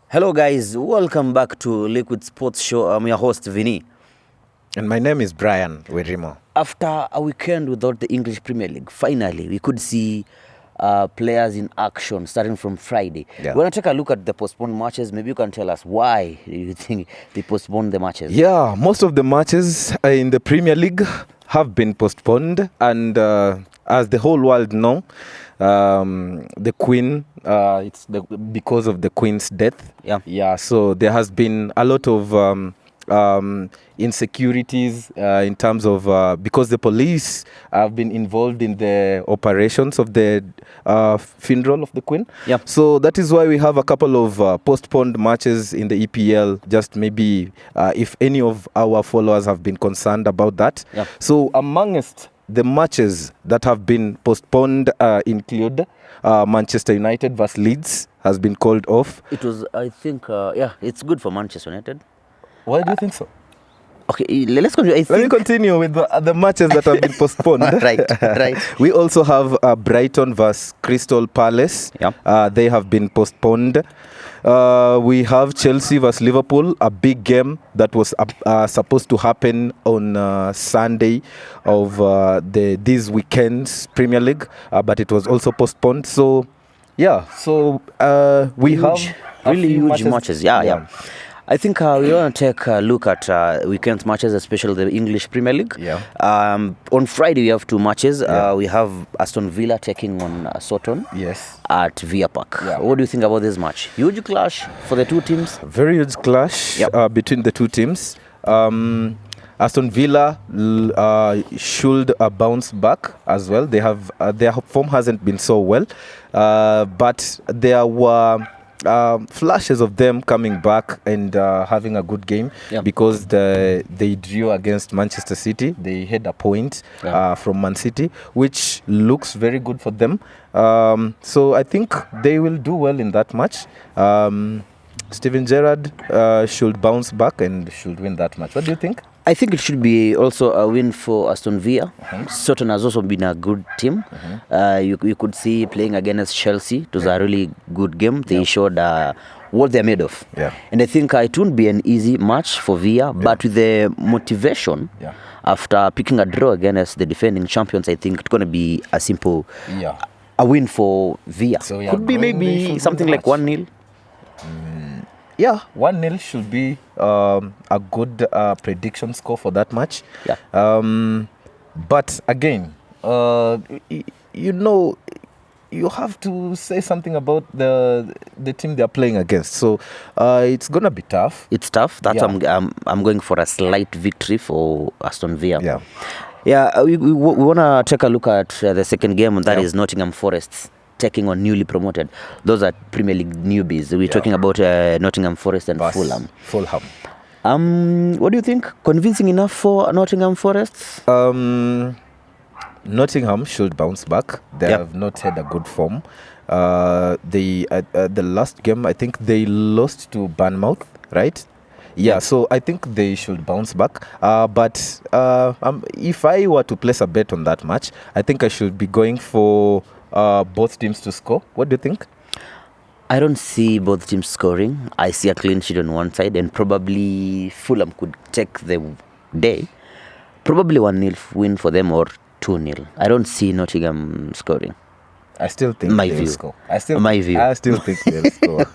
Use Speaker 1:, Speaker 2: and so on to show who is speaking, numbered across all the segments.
Speaker 1: Hello, guys. Welcome back to Liquid Sports Show. I'm your host, Vinny.
Speaker 2: And my name is Brian Werimo.
Speaker 1: After a weekend without the English Premier League, finally, we could see players in action starting from Friday.
Speaker 2: Yeah.
Speaker 1: We want to take a look at the postponed matches. Maybe you can tell us why you think they postponed the matches.
Speaker 2: Yeah, most of the matches in the Premier League have been postponed. And as the whole world know, the Queen, because of the Queen's death.
Speaker 1: Yeah.
Speaker 2: So there has been a lot of insecurities in terms of because the police have been involved in the operations of the funeral of the Queen.
Speaker 1: Yeah.
Speaker 2: So that is why we have a couple of postponed matches in the EPL. Just maybe if any of our followers have been concerned about that.
Speaker 1: Yeah.
Speaker 2: So amongst the matches that have been postponed include Manchester United versus Leeds has been called off.
Speaker 1: It was, I think, it's good for Manchester United.
Speaker 2: Why do you think so?
Speaker 1: Okay, let's continue.
Speaker 2: Let me continue with the matches that have been postponed.
Speaker 1: Right.
Speaker 2: We also have Brighton versus Crystal Palace.
Speaker 1: Yeah.
Speaker 2: They have been postponed. We have Chelsea versus Liverpool, a big game that was supposed to happen on Sunday of this weekend's Premier League, but it was also postponed. So, yeah. So we have
Speaker 1: really huge matches. Yeah. I think we want to take a look at weekend matches, especially the English Premier League.
Speaker 2: Yeah.
Speaker 1: On Friday, we have two matches. We have Aston Villa taking on Sutton.
Speaker 2: Yes.
Speaker 1: At Villa Park.
Speaker 2: Yeah.
Speaker 1: What do you think about this match? Huge clash for the two teams.
Speaker 2: Very huge clash between the two teams. Aston Villa should bounce back as well. They have their form hasn't been so well, but there were flashes of them coming back and having a good game because they drew against Manchester City. They had a point from Man City, which looks very good for them. So I think they will do well in that match. Steven Gerrard should bounce back and should win that match. What do you think?
Speaker 1: I think it should be also a win for Aston Villa. Sutton has also been a good team. You could see playing against Chelsea. It was a really good game. They showed what they're made of. And I think it won't be an easy match for Villa, but with the motivation after picking a draw against the defending champions, I think it's going to be a simple a win for Villa.
Speaker 2: So,
Speaker 1: could be maybe something like 1-0.
Speaker 2: Yeah, 1-0 should be a good prediction score for that match. But again, you have to say something about the team they're playing against. So it's gonna be tough.
Speaker 1: It's tough. That's I'm going for a slight victory for Aston Villa. We want to take a look at the second game, and that is Nottingham Forest taking on newly promoted. Those are Premier League newbies. We're talking about Nottingham Forest and Fulham. What do you think? Convincing enough for Nottingham Forest?
Speaker 2: Nottingham should bounce back. They have not had a good form. The last game, I think they lost to Bournemouth, right? So I think they should bounce back. But if I were to place a bet on that match, I think I should be going for both teams to score. What do you think?
Speaker 1: I don't see both teams scoring. I see a clean sheet on one side, and probably Fulham could take the day. Probably 1-0 win for them or 2-0. I don't see Nottingham scoring.
Speaker 2: I still think they'll score. I still think they'll score.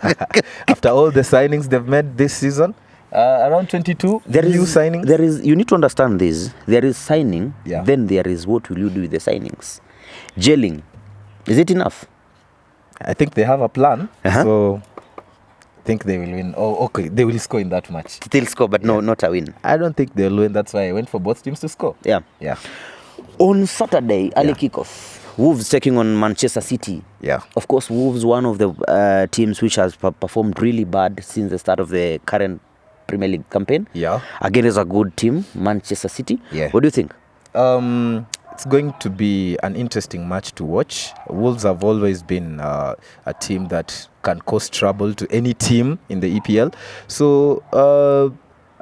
Speaker 2: After all the signings they've made this season, around 22 new signings.
Speaker 1: You need to understand this. There is signing, then there is what will you do with the signings. Gelling. Is it enough?
Speaker 2: I think they have a plan, so I think they will win. Oh, okay, they will score in that match.
Speaker 1: Still score, but no, not a win.
Speaker 2: I don't think they'll win. That's why I went for both teams to score.
Speaker 1: Yeah. On Saturday, early kickoff, Wolves taking on Manchester City. Of course, Wolves, one of the teams which has performed really bad since the start of the current Premier League campaign. Again, is a good team, Manchester City. What do you think?
Speaker 2: It's going to be an interesting match to watch. Wolves have always been a team that can cause trouble to any team in the EPL. So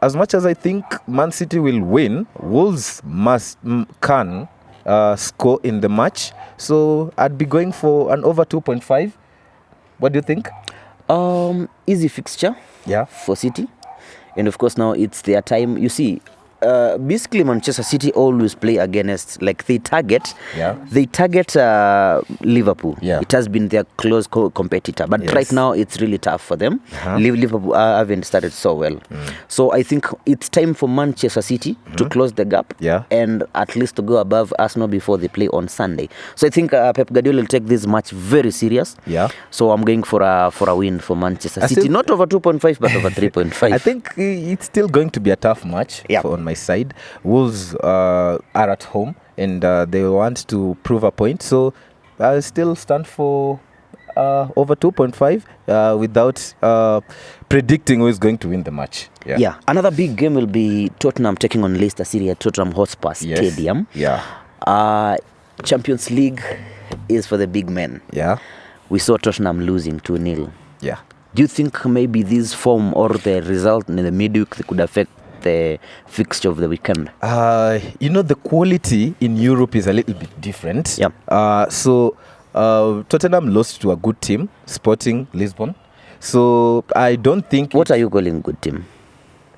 Speaker 2: as much as I think Man City will win, Wolves can score in the match. So I'd be going for an over 2.5. What do you think?
Speaker 1: Easy fixture
Speaker 2: Yeah.
Speaker 1: for City. And of course now it's their time. You see, basically Manchester City always play against, like they target Liverpool.
Speaker 2: Yeah.
Speaker 1: It has been their close competitor, but
Speaker 2: Yes.
Speaker 1: right now it's really tough for them.
Speaker 2: Uh-huh.
Speaker 1: Liverpool haven't started so well. So I think it's time for Manchester City to close the gap,
Speaker 2: Yeah.
Speaker 1: and at least to go above Arsenal before they play on Sunday. So I think Pep Guardiola will take this match very serious.
Speaker 2: Yeah.
Speaker 1: So I'm going for a win for Manchester City,
Speaker 2: still-
Speaker 1: not over 2.5 but over 3.5.
Speaker 2: I think it's still going to be a tough match on my side. Wolves are at home and they want to prove a point. So I still stand for over 2.5 without predicting who is going to win the match.
Speaker 1: Yeah. Another big game will be Tottenham taking on Leicester City at Tottenham Hotspur Stadium.
Speaker 2: Yeah.
Speaker 1: Champions League is for the big men.
Speaker 2: Yeah.
Speaker 1: We saw Tottenham losing 2-0.
Speaker 2: Yeah.
Speaker 1: Do you think maybe this form or the result in the midweek could affect the fixture of the weekend?
Speaker 2: The quality in Europe is a little bit different.
Speaker 1: Yeah.
Speaker 2: So Tottenham lost to a good team, Sporting Lisbon. So I don't think...
Speaker 1: What are you calling good team?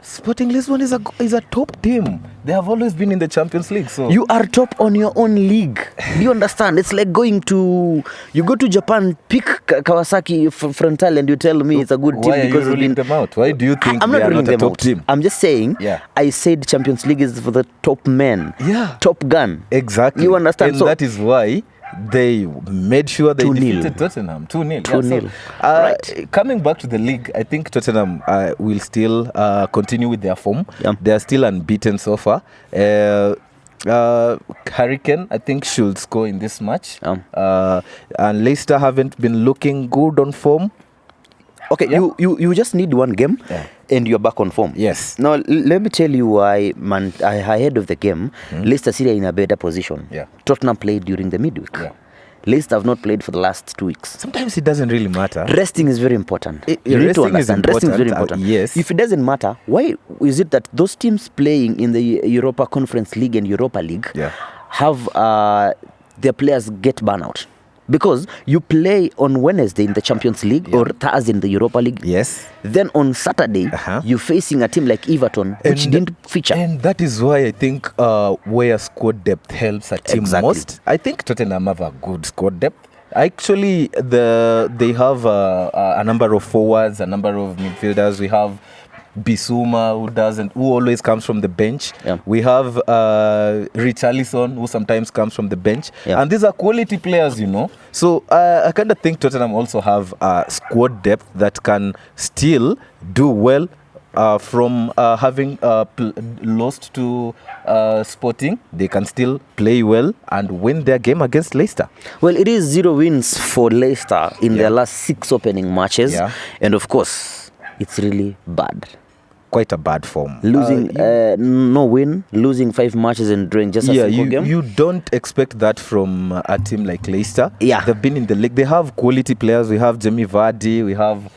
Speaker 2: Sporting Lisbon is a top team. They have always been in the Champions League. So
Speaker 1: you are top on your own league. Do you understand? It's like you go to Japan, pick Kawasaki Frontal, and you tell me it's a good team.
Speaker 2: Why are
Speaker 1: because
Speaker 2: you ruling them out? Why do you think
Speaker 1: I'm
Speaker 2: they
Speaker 1: not
Speaker 2: are
Speaker 1: ruling
Speaker 2: not a
Speaker 1: them
Speaker 2: top
Speaker 1: out.
Speaker 2: team?
Speaker 1: I'm just saying.
Speaker 2: Yeah.
Speaker 1: I said Champions League is for the top men.
Speaker 2: Yeah.
Speaker 1: Top gun.
Speaker 2: Exactly.
Speaker 1: You understand?
Speaker 2: And
Speaker 1: So
Speaker 2: that is why they made sure they
Speaker 1: 2-0.
Speaker 2: defeated Tottenham 2-0.
Speaker 1: 2-0.
Speaker 2: Right. Coming back to the league, I think Tottenham will still continue with their form.
Speaker 1: Yeah.
Speaker 2: They are still unbeaten so far. Hurricane, I think, should score in this match. And Leicester haven't been looking good on form.
Speaker 1: Okay,
Speaker 2: Yeah.
Speaker 1: you just need one game, and you're back on form.
Speaker 2: Yes.
Speaker 1: Now let me tell you why, man. Ahead of the game, Leicester City are in a better position.
Speaker 2: Yeah.
Speaker 1: Tottenham played during the midweek.
Speaker 2: Yeah.
Speaker 1: Leicester have not played for the last 2 weeks.
Speaker 2: Sometimes it doesn't really matter.
Speaker 1: Resting is very important. You need to
Speaker 2: Resting is
Speaker 1: understand. Resting is very
Speaker 2: important,
Speaker 1: important.
Speaker 2: yes.
Speaker 1: If it doesn't matter, why is it that those teams playing in the Europa Conference League and Europa League have their players get burnout? Because you play on Wednesday in the Champions League or Thursday in the Europa League.
Speaker 2: Yes.
Speaker 1: Then on Saturday, you're facing a team like Everton, which didn't feature.
Speaker 2: And that is why I think where squad depth helps a team most. I think Tottenham have a good squad depth. Actually, they have a number of forwards, a number of midfielders. We have Bissouma, who always comes from the bench.
Speaker 1: Yeah.
Speaker 2: We have Richarlison, who sometimes comes from the bench.
Speaker 1: Yeah.
Speaker 2: And these are quality players, So I kind of think Tottenham also have squad depth that can still do well from having lost to Sporting. They can still play well and win their game against Leicester.
Speaker 1: Well, it is 0 wins for Leicester in their last 6 opening matches.
Speaker 2: Yeah.
Speaker 1: And of course, it's really bad.
Speaker 2: Quite a bad form.
Speaker 1: Losing, no win, losing 5 matches and drawing just a single game.
Speaker 2: You don't expect that from a team like Leicester.
Speaker 1: Yeah.
Speaker 2: They've been in the league. They have quality players. We have Jamie Vardy. We have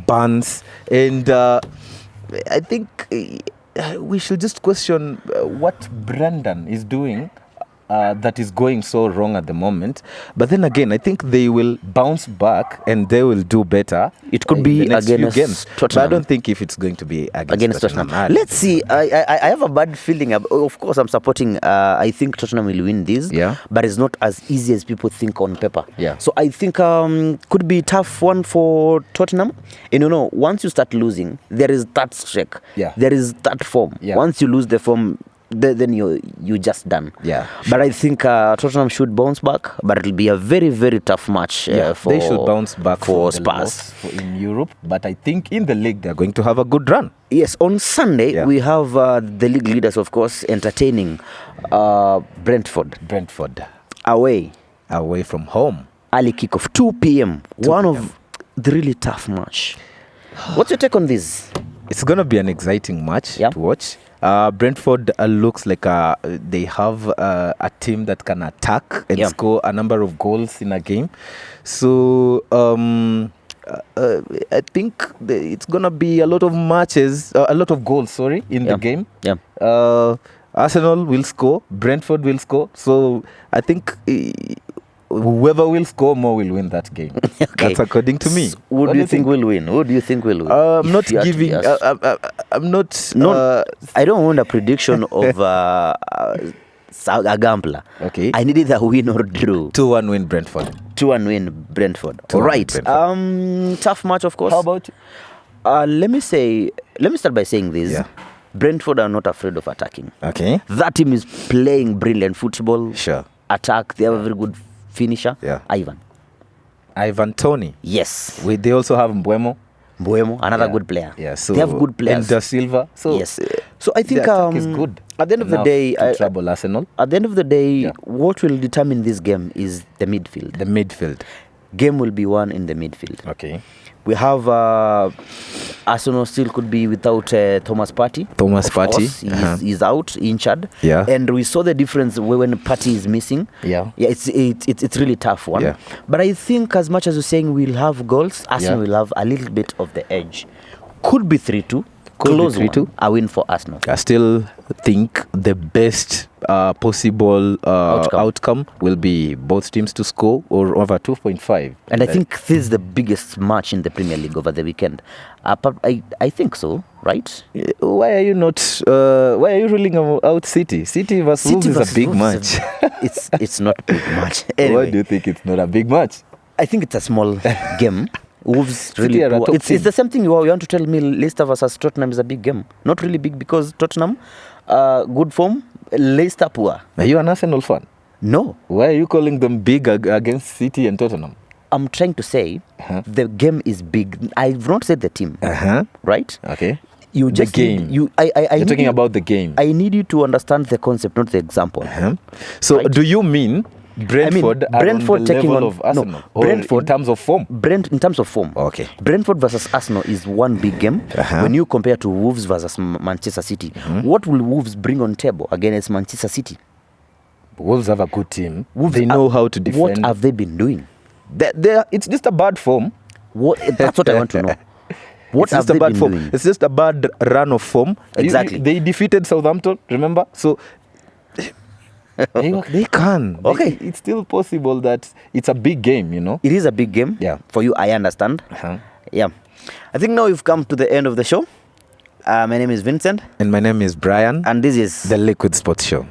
Speaker 2: Barnes. And I think we should just question what Brandon is doing that is going so wrong at the moment. But then again, I think they will bounce back and they will do better.
Speaker 1: It could be
Speaker 2: in the next few
Speaker 1: against
Speaker 2: games.
Speaker 1: Tottenham.
Speaker 2: But I don't think if it's going to be against Tottenham.
Speaker 1: Let's see. I have a bad feeling. Of course, I'm supporting. I think Tottenham will win this.
Speaker 2: Yeah.
Speaker 1: But it's not as easy as people think on paper.
Speaker 2: Yeah.
Speaker 1: So I think could be a tough one for Tottenham. And once you start losing, there is that streak.
Speaker 2: Yeah.
Speaker 1: There is that form.
Speaker 2: Yeah.
Speaker 1: Once you lose the form, then you just done.
Speaker 2: Yeah.
Speaker 1: But I think Tottenham should bounce back, but it'll be a very, very tough match for
Speaker 2: they should bounce back
Speaker 1: for
Speaker 2: the
Speaker 1: Spurs
Speaker 2: loss in Europe, but I think in the league they're going to have a good run.
Speaker 1: Yes, on Sunday we have the league leaders, of course, entertaining Brentford away
Speaker 2: from home.
Speaker 1: Early kickoff 2 p.m. One of the really tough match. What's your take on this?
Speaker 2: It's going to be an exciting match to watch. Brentford looks like they have a team that can attack and score a number of goals in a game. So I think it's going to be a lot of matches, a lot of goals, in the game.
Speaker 1: Yeah.
Speaker 2: Arsenal will score, Brentford will score. So I think whoever will score more will win that game.
Speaker 1: Okay.
Speaker 2: That's according to me.
Speaker 1: Who do you think will win? Who do you think will win?
Speaker 2: I'm not
Speaker 1: If you had to
Speaker 2: giving.
Speaker 1: guess.
Speaker 2: I'm not.
Speaker 1: No, I don't want a prediction of a gambler.
Speaker 2: Okay.
Speaker 1: I need either win or draw.
Speaker 2: 2-1 win Brentford.
Speaker 1: 2-1 win Brentford.
Speaker 2: 2-1
Speaker 1: All right.
Speaker 2: Brentford.
Speaker 1: Tough match, of course.
Speaker 2: How about you?
Speaker 1: Let me start by saying this.
Speaker 2: Yeah.
Speaker 1: Brentford are not afraid of attacking.
Speaker 2: Okay.
Speaker 1: That team is playing brilliant football.
Speaker 2: Sure.
Speaker 1: Attack. They have a very good finisher.
Speaker 2: Yeah.
Speaker 1: Ivan
Speaker 2: Tony.
Speaker 1: Yes.
Speaker 2: They also have Mbeumo.
Speaker 1: Mbeumo, another
Speaker 2: Yeah.
Speaker 1: good player.
Speaker 2: Yeah. So
Speaker 1: they have good players.
Speaker 2: And Da Silva. So
Speaker 1: Yes. So I think
Speaker 2: the attack is good.
Speaker 1: At the end of the
Speaker 2: enough
Speaker 1: day,
Speaker 2: to trouble Arsenal.
Speaker 1: At the end of the day,
Speaker 2: Yeah.
Speaker 1: what will determine this game is the midfield.
Speaker 2: The midfield.
Speaker 1: Game will be won in the midfield.
Speaker 2: Okay.
Speaker 1: We have Arsenal still could be without Thomas Partey.
Speaker 2: Thomas
Speaker 1: Of
Speaker 2: Partey.
Speaker 1: course, he's out, injured.
Speaker 2: Yeah.
Speaker 1: And we saw the difference when Partey is missing.
Speaker 2: Yeah.
Speaker 1: Yeah, it's really tough one.
Speaker 2: Yeah.
Speaker 1: But I think as much as you're saying we'll have goals, Arsenal will have a little bit of the edge. Could be 3-2.
Speaker 2: Could be
Speaker 1: Close
Speaker 2: 3-2.
Speaker 1: one. A win for Arsenal.
Speaker 2: I still think the best possible outcome will be both teams to score or over 2.5.
Speaker 1: And I think this is the biggest match in the Premier League over the weekend. I think so, right?
Speaker 2: Why are you not? Why are you ruling out City? City versus Wolves is a big
Speaker 1: Wolves
Speaker 2: match.
Speaker 1: It's not a big match.
Speaker 2: Why
Speaker 1: Anyway,
Speaker 2: do you think it's not a big match?
Speaker 1: I think it's a small game. Wolves really
Speaker 2: are a
Speaker 1: poor.
Speaker 2: top
Speaker 1: It's
Speaker 2: team.
Speaker 1: the same thing you want to tell me Leicester versus Tottenham is a big game. Not really big because Tottenham, good form, Leicester poor.
Speaker 2: Are you an Arsenal fan?
Speaker 1: No,
Speaker 2: Why are you calling them big against City and Tottenham?
Speaker 1: I'm trying to say the game is big. I've not said the team, right?
Speaker 2: Okay.
Speaker 1: You
Speaker 2: The
Speaker 1: just
Speaker 2: game.
Speaker 1: You're
Speaker 2: You're talking about the game.
Speaker 1: I need you to understand the concept, not the example.
Speaker 2: So
Speaker 1: Right.
Speaker 2: do you mean Brentford are
Speaker 1: Brentford
Speaker 2: on the
Speaker 1: taking
Speaker 2: level
Speaker 1: on-
Speaker 2: of Arsenal?
Speaker 1: no,
Speaker 2: Or
Speaker 1: Brentford-
Speaker 2: in terms of form?
Speaker 1: In terms of form.
Speaker 2: Okay.
Speaker 1: Brentford versus Arsenal is one big game. When you compare to Wolves versus Manchester City, what will Wolves bring on table against Manchester City?
Speaker 2: Wolves have a good team.
Speaker 1: Wolves
Speaker 2: They know how to defend.
Speaker 1: What have they been doing?
Speaker 2: It's just a bad form.
Speaker 1: That's what I want to know. What
Speaker 2: It's
Speaker 1: have
Speaker 2: just a
Speaker 1: they
Speaker 2: bad
Speaker 1: been
Speaker 2: form.
Speaker 1: doing?
Speaker 2: It's just a bad run of form.
Speaker 1: Exactly.
Speaker 2: They defeated Southampton, remember? So they can.
Speaker 1: Okay.
Speaker 2: It's still possible that it's a big game, you know?
Speaker 1: It is a big game.
Speaker 2: Yeah.
Speaker 1: For you, I understand. Yeah. I think now we've come to the end of the show. My name is Vincent,
Speaker 2: And my name is Brian,
Speaker 1: and this is
Speaker 2: the Liquid Sports Show.